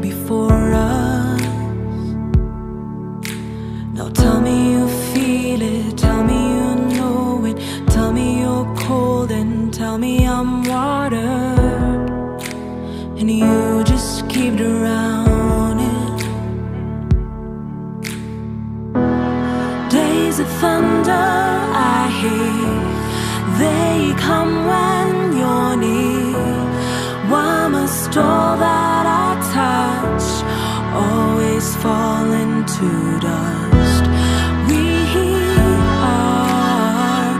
before us. Now tell me you feel it, tell me you know it, tell me you're cold and tell me I'm water, and you just keep drowning. Days of thunder I hear, they come when you're near. Why must all that I touch always fall into dust? We are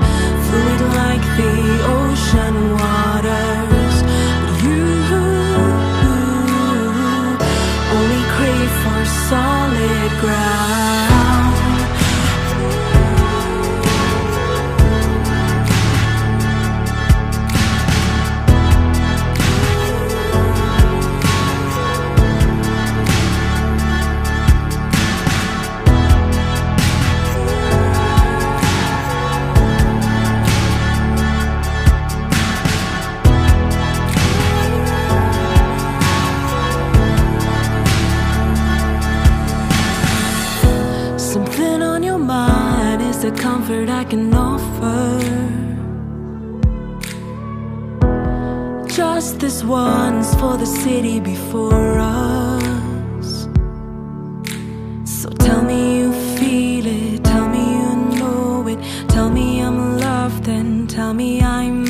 fluid like the ocean waters, but you only crave for solid ground. The comfort I can offer, just this once for the city before us. So tell me you feel it, tell me you know it, tell me I'm loved and tell me I'm